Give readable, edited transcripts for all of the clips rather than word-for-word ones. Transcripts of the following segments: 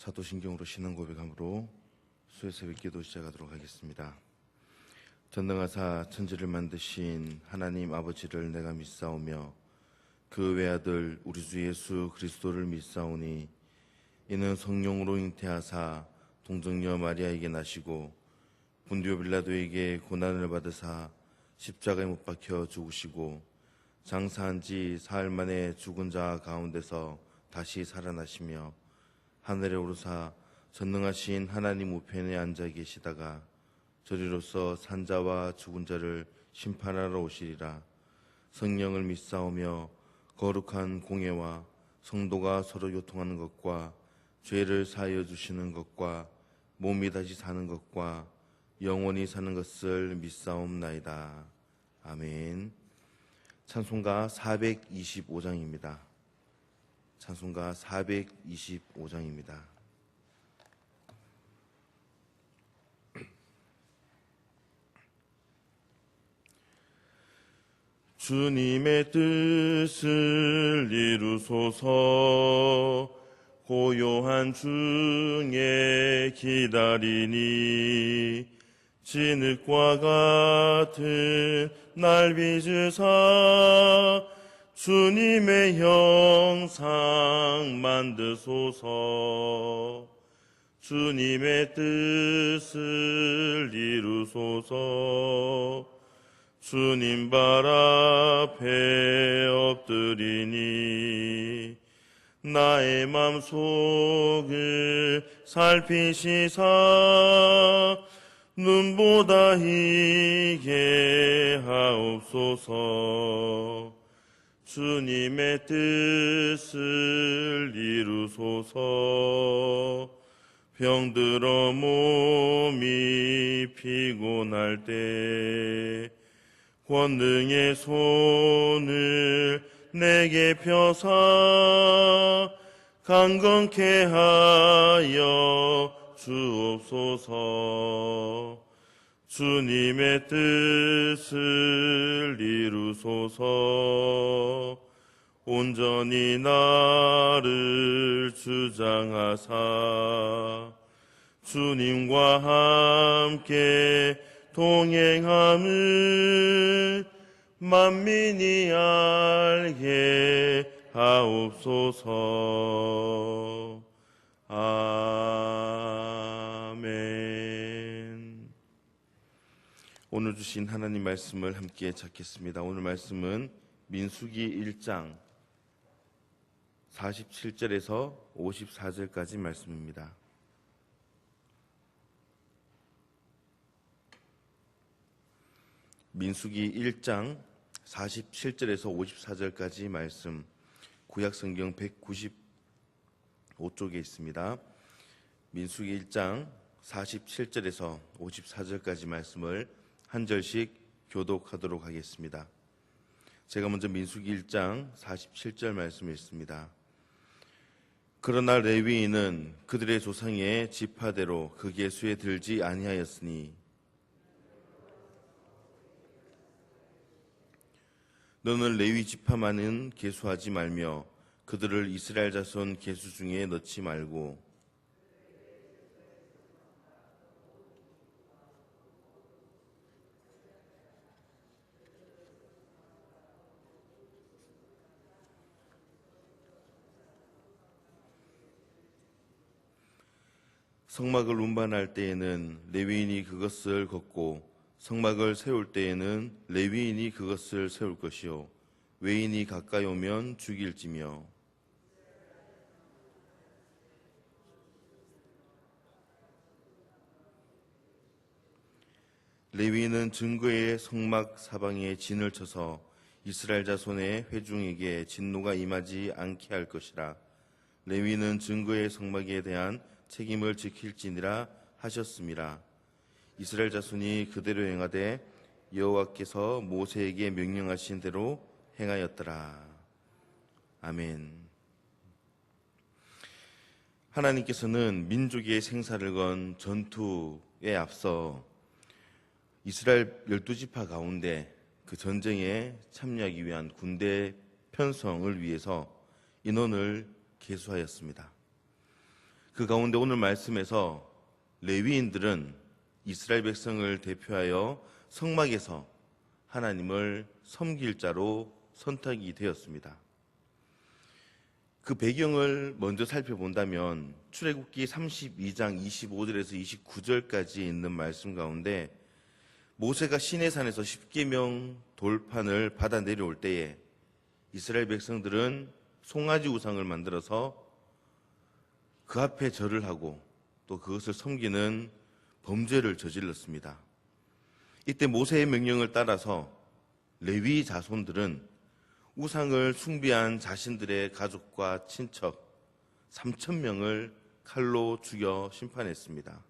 사도신경으로 신앙 고백함으로 수요 새벽 기도 시작하도록 하겠습니다. 전능하사 천지를 만드신 하나님 아버지를 내가 믿사오며 그 외아들 우리 주 예수 그리스도를 믿사오니 이는 성령으로 잉태하사 동정녀 마리아에게 나시고 본디오 빌라도에게 고난을 받으사 십자가에 못 박혀 죽으시고 장사한 지 사흘 만에 죽은 자 가운데서 다시 살아나시며 하늘에 오르사 전능하신 하나님 우편에 앉아 계시다가 저리로서 산자와 죽은 자를 심판하러 오시리라. 성령을 믿사오며 거룩한 공예와 성도가 서로 요통하는 것과 죄를 사하여 주시는 것과 몸이 다시 사는 것과 영원히 사는 것을 믿사옵나이다. 아멘. 찬송가 425장입니다. 찬송가 425장입니다. 주님의 뜻을 이루소서. 고요한 중에 기다리니 진흙과 같은 날 빚으사 주님의 형상 만드소서. 주님의 뜻을 이루소서. 주님 발 앞에 엎드리니 나의 맘속을 살피시사 눈보다 희게 하옵소서. 주님의 뜻을 이루소서. 병들어 몸이 피곤할 때 권능의 손을 내게 펴사 강건케 하여 주옵소서. 주님의 뜻을 이루소서. 온전히 나를 주장하사 주님과 함께 동행함을 만민이 알게 하옵소서. 아멘. 오늘 주신 하나님 말씀을 함께 찾겠습니다. 오늘 말씀은 민수기 1장 47절에서 54절까지 말씀입니다. 민수기 1장 47절에서 54절까지 말씀, 구약성경 195쪽에 있습니다. 민수기 1장 47절에서 54절까지 말씀을 한 절씩 교독하도록 하겠습니다. 제가 먼저 민수기 1장 47절 말씀을 읽습니다. 그러나 레위인은 그들의 조상의 지파대로 그 계수에 들지 아니하였으니 너는 레위 지파만은 계수하지 말며 그들을 이스라엘 자손 계수 중에 넣지 말고 성막을 운반할 때에는 레위인이 그것을 걷고 성막을 세울 때에는 레위인이 그것을 세울 것이요 외인이 가까이 오면 죽일지며 레위인은 증거의 성막 사방에 진을 쳐서 이스라엘 자손의 회중에게 진노가 임하지 않게 할 것이라. 레위인은 증거의 성막에 대한 책임을 지킬지니라 하셨음이라. 이스라엘 자손이 그대로 행하되 여호와께서 모세에게 명령하신 대로 행하였더라. 아멘. 하나님께서는 민족의 생사를 건 전투에 앞서 이스라엘 12지파 가운데 그 전쟁에 참여하기 위한 군대 편성을 위해서 인원을 계수하였습니다. 그 가운데 오늘 말씀에서 레위인들은 이스라엘 백성을 대표하여 성막에서 하나님을 섬길 자로 선택이 되었습니다. 그 배경을 먼저 살펴본다면 출애굽기 32장 25절에서 29절까지 있는 말씀 가운데 모세가 시내산에서 십계명 돌판을 받아 내려올 때에 이스라엘 백성들은 송아지 우상을 만들어서 그 앞에 절을 하고 또 그것을 섬기는 범죄를 저질렀습니다. 이때 모세의 명령을 따라서 레위 자손들은 우상을 숭배한 자신들의 가족과 친척 3,000명을 칼로 죽여 심판했습니다.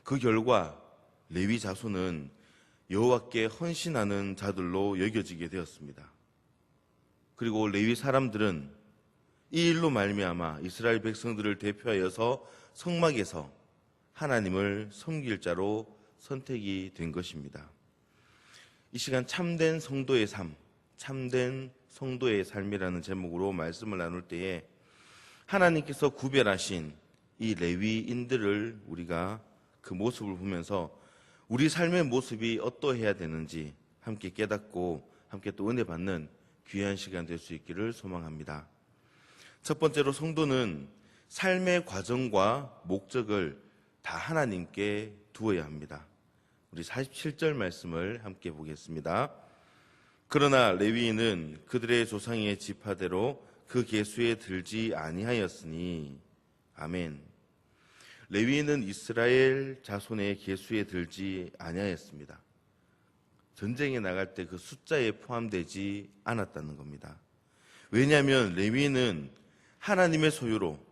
그 결과 레위 자손은 여호와께 헌신하는 자들로 여겨지게 되었습니다. 그리고 레위 사람들은 이 일로 말미암아 이스라엘 백성들을 대표하여서 성막에서 하나님을 섬길 자로 선택이 된 것입니다. 이 시간 참된 성도의 삶, 참된 성도의 삶이라는 제목으로 말씀을 나눌 때에 하나님께서 구별하신 이 레위인들을 우리가 그 모습을 보면서 우리 삶의 모습이 어떠해야 되는지 함께 깨닫고 함께 또 은혜 받는 귀한 시간 될 수 있기를 소망합니다. 첫 번째로 성도는 삶의 과정과 목적을 다 하나님께 두어야 합니다. 우리 47절 말씀을 함께 보겠습니다. 그러나 레위인은 그들의 조상의 지파대로 그 계수에 들지 아니하였으니. 아멘. 레위인은 이스라엘 자손의 계수에 들지 아니하였습니다. 전쟁에 나갈 때 그 숫자에 포함되지 않았다는 겁니다. 왜냐하면 레위인은 하나님의 소유로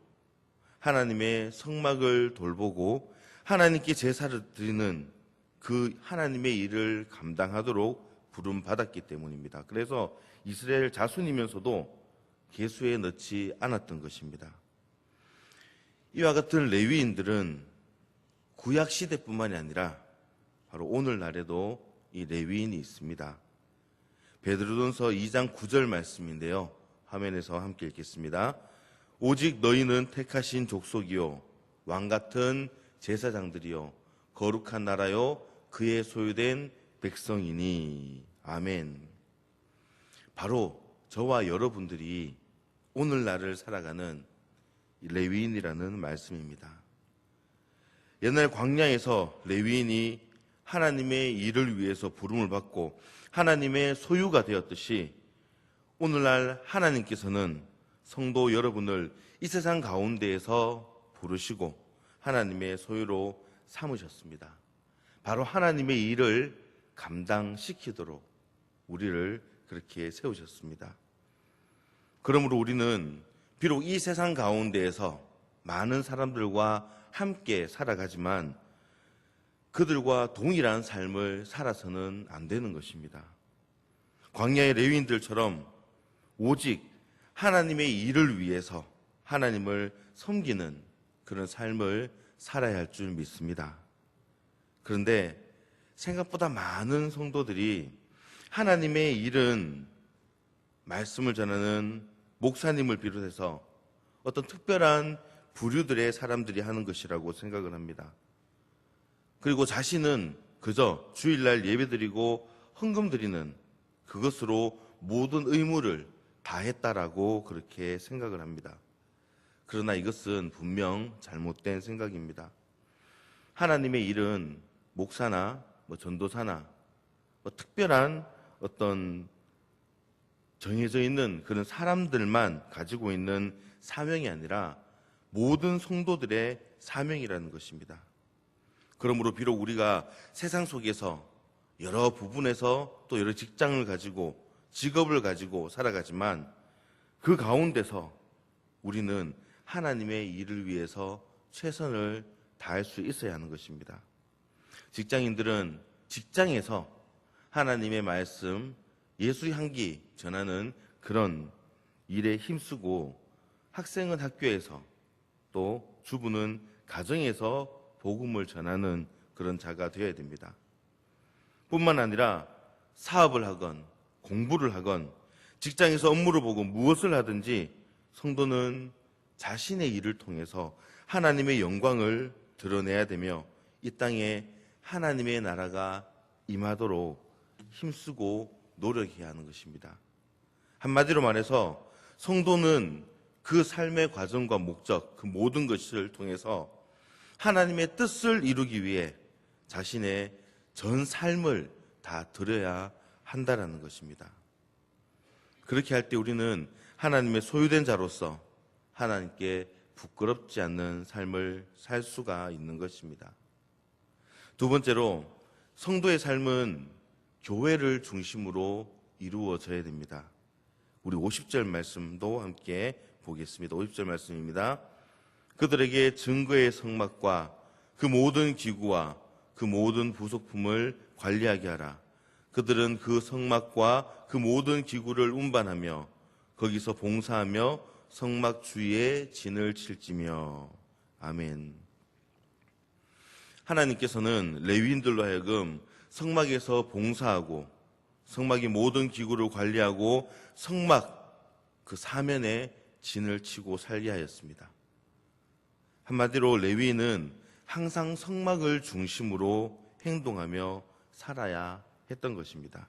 하나님의 성막을 돌보고 하나님께 제사를 드리는 그 하나님의 일을 감당하도록 부름받았기 때문입니다. 그래서 이스라엘 자손이면서도 계수에 넣지 않았던 것입니다. 이와 같은 레위인들은 구약 시대뿐만이 아니라 바로 오늘날에도 이 레위인이 있습니다. 베드로전서 2장 9절 말씀인데요. 화면에서 함께 읽겠습니다. 오직 너희는 택하신 족속이요 왕같은 제사장들이요 거룩한 나라요 그의 소유된 백성이니. 아멘. 바로 저와 여러분들이 오늘날을 살아가는 레위인이라는 말씀입니다. 옛날 광야에서 레위인이 하나님의 일을 위해서 부름을 받고 하나님의 소유가 되었듯이 오늘날 하나님께서는 성도 여러분을 이 세상 가운데에서 부르시고 하나님의 소유로 삼으셨습니다. 바로 하나님의 일을 감당시키도록 우리를 그렇게 세우셨습니다. 그러므로 우리는 비록 이 세상 가운데에서 많은 사람들과 함께 살아가지만 그들과 동일한 삶을 살아서는 안 되는 것입니다. 광야의 레위인들처럼 오직 하나님의 일을 위해서 하나님을 섬기는 그런 삶을 살아야 할 줄 믿습니다. 그런데 생각보다 많은 성도들이 하나님의 일은 말씀을 전하는 목사님을 비롯해서 어떤 특별한 부류들의 사람들이 하는 것이라고 생각을 합니다. 그리고 자신은 그저 주일날 예배드리고 헌금 드리는 그것으로 모든 의무를 다했다라고 그렇게 생각을 합니다. 그러나 이것은 분명 잘못된 생각입니다. 하나님의 일은 목사나 전도사나 특별한 어떤 정해져 있는 그런 사람들만 가지고 있는 사명이 아니라 모든 성도들의 사명이라는 것입니다. 그러므로 비록 우리가 세상 속에서 여러 부분에서 또 여러 직장을 가지고 직업을 가지고 살아가지만 그 가운데서 우리는 하나님의 일을 위해서 최선을 다할 수 있어야 하는 것입니다. 직장인들은 직장에서 하나님의 말씀, 예수의 향기 전하는 그런 일에 힘쓰고 학생은 학교에서 또 주부는 가정에서 복음을 전하는 그런 자가 되어야 됩니다. 뿐만 아니라 사업을 하건 공부를 하건 직장에서 업무를 보고 무엇을 하든지 성도는 자신의 일을 통해서 하나님의 영광을 드러내야 되며 이 땅에 하나님의 나라가 임하도록 힘쓰고 노력해야 하는 것입니다. 한마디로 말해서 성도는 그 삶의 과정과 목적, 그 모든 것을 통해서 하나님의 뜻을 이루기 위해 자신의 전 삶을 다 드려야 한다라는 것입니다. 그렇게 할 때 우리는 하나님의 소유된 자로서 하나님께 부끄럽지 않는 삶을 살 수가 있는 것입니다. 두 번째로 성도의 삶은 교회를 중심으로 이루어져야 됩니다. 우리 50절 말씀도 함께 보겠습니다. 50절 말씀입니다. 그들에게 증거의 성막과 그 모든 기구와 그 모든 부속품을 관리하게 하라. 그들은 그 성막과 그 모든 기구를 운반하며 거기서 봉사하며 성막 주위에 진을 칠지며. 아멘. 하나님께서는 레위인들로 하여금 성막에서 봉사하고 성막의 모든 기구를 관리하고 성막 그 사면에 진을 치고 살게 하였습니다. 한마디로 레위인은 항상 성막을 중심으로 행동하며 살아야 했던 것입니다.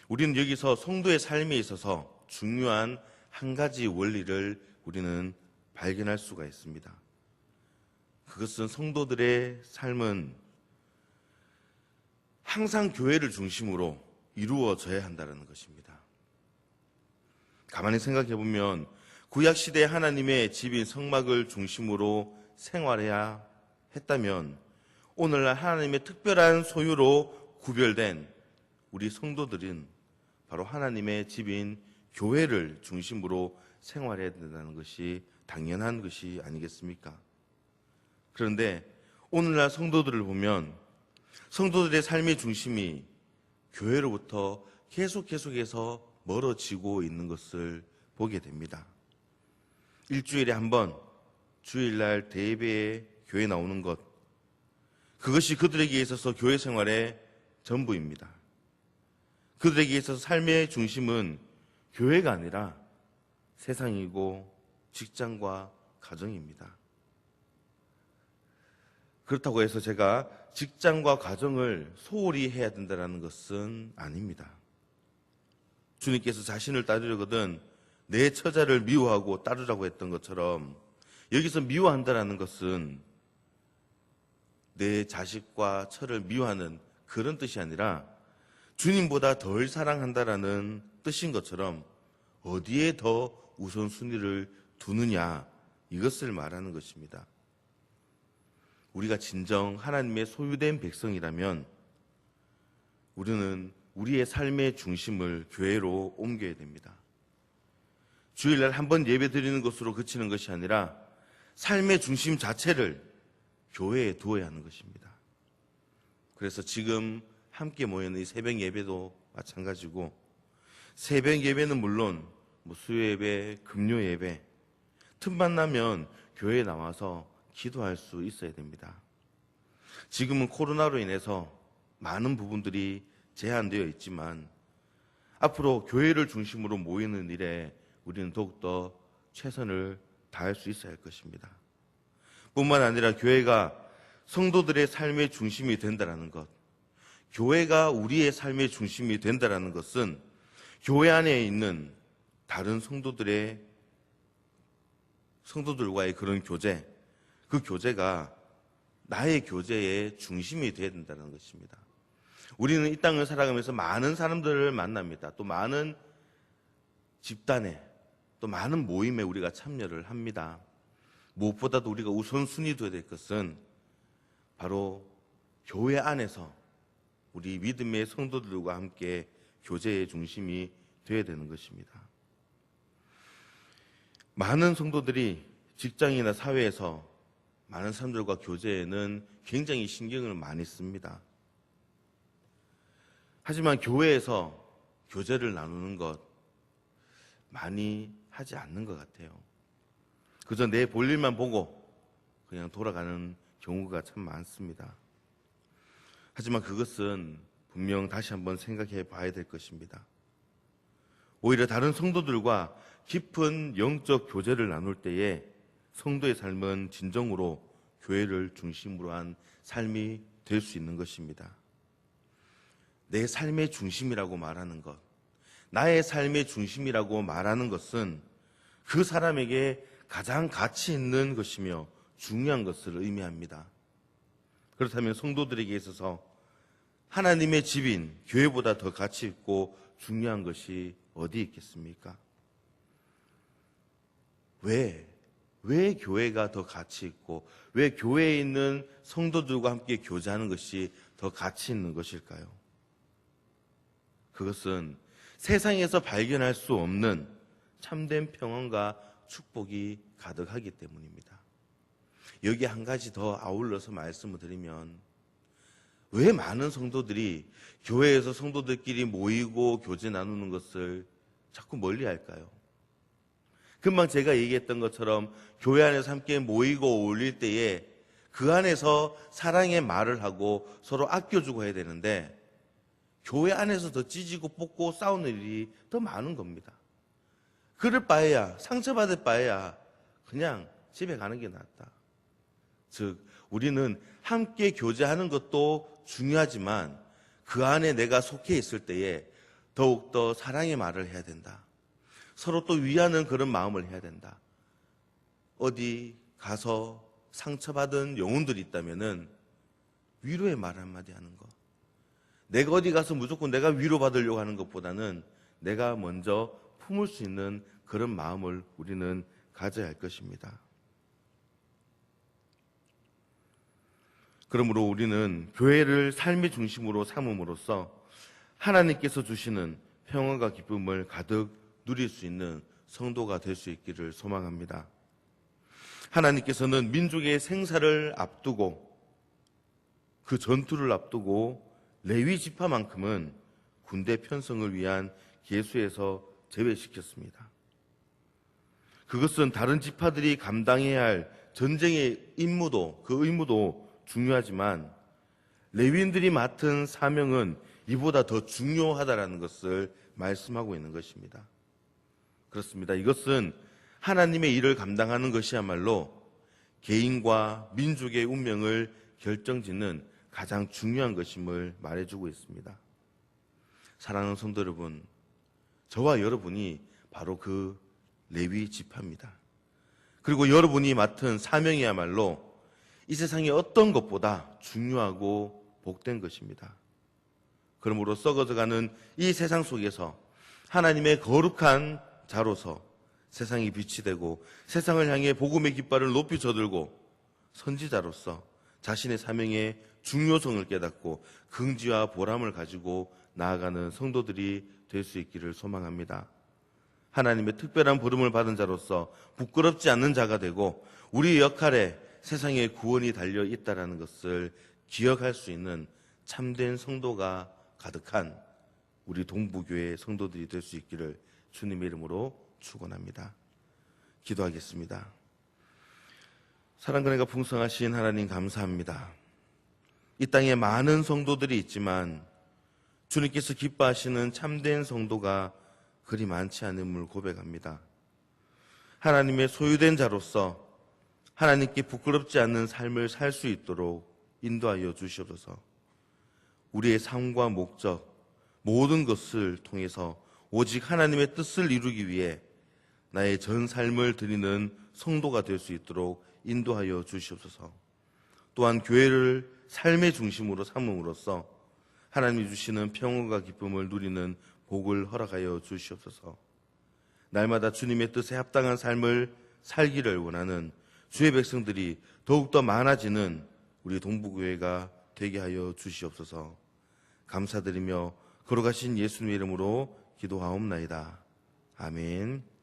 우리는 여기서 성도의 삶에 있어서 중요한 한 가지 원리를 우리는 발견할 수가 있습니다. 그것은 성도들의 삶은 항상 교회를 중심으로 이루어져야 한다는 것입니다. 가만히 생각해 보면 구약시대 하나님의 집인 성막을 중심으로 생활해야 했다면 오늘날 하나님의 특별한 소유로 구별된 우리 성도들은 바로 하나님의 집인 교회를 중심으로 생활해야 된다는 것이 당연한 것이 아니겠습니까? 그런데 오늘날 성도들을 보면 성도들의 삶의 중심이 교회로부터 계속해서 멀어지고 있는 것을 보게 됩니다. 일주일에 한 번 주일날 대예배에 교회 나오는 것, 그것이 그들에게 있어서 교회 생활의 전부입니다. 그들에게 있어서 삶의 중심은 교회가 아니라 세상이고 직장과 가정입니다. 그렇다고 해서 제가 직장과 가정을 소홀히 해야 된다는 것은 아닙니다. 주님께서 자신을 따르려거든 내 처자를 미워하고 따르라고 했던 것처럼 여기서 미워한다는 것은 내 자식과 처를 미워하는 그런 뜻이 아니라 주님보다 덜 사랑한다라는 뜻인 것처럼 어디에 더 우선순위를 두느냐, 이것을 말하는 것입니다. 우리가 진정 하나님의 소유된 백성이라면 우리는 우리의 삶의 중심을 교회로 옮겨야 됩니다. 주일날 한 번 예배 드리는 것으로 그치는 것이 아니라 삶의 중심 자체를 교회에 두어야 하는 것입니다. 그래서 지금 함께 모이는 이 새벽 예배도 마찬가지고, 새벽 예배는 물론 수요 예배, 금요 예배, 틈만 나면 교회에 나와서 기도할 수 있어야 됩니다. 지금은 코로나로 인해서 많은 부분들이 제한되어 있지만 앞으로 교회를 중심으로 모이는 일에 우리는 더욱더 최선을 다할 수 있어야 할 것입니다. 뿐만 아니라 교회가 성도들의 삶의 중심이 된다는 것, 교회가 우리의 삶의 중심이 된다는 것은 교회 안에 있는 다른 성도들과의 그런 교제, 그 교제가 나의 교제의 중심이 되어야 된다는 것입니다. 우리는 이 땅을 살아가면서 많은 사람들을 만납니다. 또 많은 집단에, 또 많은 모임에 우리가 참여를 합니다. 무엇보다도 우리가 우선순위 둬야 될 것은 바로 교회 안에서 우리 믿음의 성도들과 함께 교제의 중심이 되어야 되는 것입니다. 많은 성도들이 직장이나 사회에서 많은 사람들과 교제에는 굉장히 신경을 많이 씁니다. 하지만 교회에서 교제를 나누는 것 많이 하지 않는 것 같아요. 그저 내 볼일만 보고 그냥 돌아가는 경우가 참 많습니다. 하지만 그것은 분명 다시 한번 생각해 봐야 될 것입니다. 오히려 다른 성도들과 깊은 영적 교제를 나눌 때에 성도의 삶은 진정으로 교회를 중심으로 한 삶이 될 수 있는 것입니다. 내 삶의 중심이라고 말하는 것, 나의 삶의 중심이라고 말하는 것은 그 사람에게 가장 가치 있는 것이며 중요한 것을 의미합니다. 그렇다면 성도들에게 있어서 하나님의 집인 교회보다 더 가치 있고 중요한 것이 어디 있겠습니까? 왜 교회가 더 가치 있고 왜 교회에 있는 성도들과 함께 교제하는 것이 더 가치 있는 것일까요? 그것은 세상에서 발견할 수 없는 참된 평안과 축복이 가득하기 때문입니다. 여기 한 가지 더 아울러서 말씀을 드리면, 왜 많은 성도들이 교회에서 성도들끼리 모이고 교제 나누는 것을 자꾸 멀리 할까요? 금방 제가 얘기했던 것처럼 교회 안에서 함께 모이고 어울릴 때에 그 안에서 사랑의 말을 하고 서로 아껴주고 해야 되는데, 교회 안에서 더 찢고 뽑고 싸우는 일이 더 많은 겁니다. 그럴 바에야, 상처받을 바에야 그냥 집에 가는 게 낫다. 즉, 우리는 함께 교제하는 것도 중요하지만 그 안에 내가 속해 있을 때에 더욱더 사랑의 말을 해야 된다. 서로 또 위하는 그런 마음을 해야 된다. 어디 가서 상처받은 영혼들이 있다면은 위로의 말 한마디 하는 것. 내가 어디 가서 무조건 내가 위로받으려고 하는 것보다는 내가 먼저 품을 수 있는 그런 마음을 우리는 가져야 할 것입니다. 그러므로 우리는 교회를 삶의 중심으로 삼음으로써 하나님께서 주시는 평안과 기쁨을 가득 누릴 수 있는 성도가 될 수 있기를 소망합니다. 하나님께서는 민족의 생사를 앞두고 그 전투를 앞두고 레위 지파만큼은 군대 편성을 위한 계수에서 제외시켰습니다. 그것은 다른 지파들이 감당해야 할 전쟁의 임무도, 그 의무도 중요하지만 레위인들이 맡은 사명은 이보다 더 중요하다라는 것을 말씀하고 있는 것입니다. 그렇습니다. 이것은 하나님의 일을 감당하는 것이야말로 개인과 민족의 운명을 결정짓는 가장 중요한 것임을 말해주고 있습니다. 사랑하는 성도 여러분, 저와 여러분이 바로 그 레위 지파입니다. 그리고 여러분이 맡은 사명이야말로 이 세상의 어떤 것보다 중요하고 복된 것입니다. 그러므로 썩어져가는 이 세상 속에서 하나님의 거룩한 자로서 세상이 빛이 되고 세상을 향해 복음의 깃발을 높이 저들고 선지자로서 자신의 사명의 중요성을 깨닫고 긍지와 보람을 가지고 나아가는 성도들이 될 수 있기를 소망합니다. 하나님의 특별한 부름을 받은 자로서 부끄럽지 않는 자가 되고 우리의 역할에 세상의 구원이 달려 있다는 것을 기억할 수 있는 참된 성도가 가득한 우리 동부교회 성도들이 될 수 있기를 주님의 이름으로 축원합니다. 기도하겠습니다. 사랑과 은혜가 풍성하신 하나님 감사합니다. 이 땅에 많은 성도들이 있지만 주님께서 기뻐하시는 참된 성도가 그리 많지 않음을 고백합니다. 하나님의 소유된 자로서 하나님께 부끄럽지 않는 삶을 살 수 있도록 인도하여 주시옵소서. 우리의 삶과 목적, 모든 것을 통해서 오직 하나님의 뜻을 이루기 위해 나의 전 삶을 드리는 성도가 될 수 있도록 인도하여 주시옵소서. 또한 교회를 삶의 중심으로 삼음으로써 하나님이 주시는 평안과 기쁨을 누리는 복을 허락하여 주시옵소서. 날마다 주님의 뜻에 합당한 삶을 살기를 원하는 주의 백성들이 더욱더 많아지는 우리 동부교회가 되게 하여 주시옵소서. 감사드리며 거룩하신 예수님의 이름으로 기도하옵나이다. 아멘.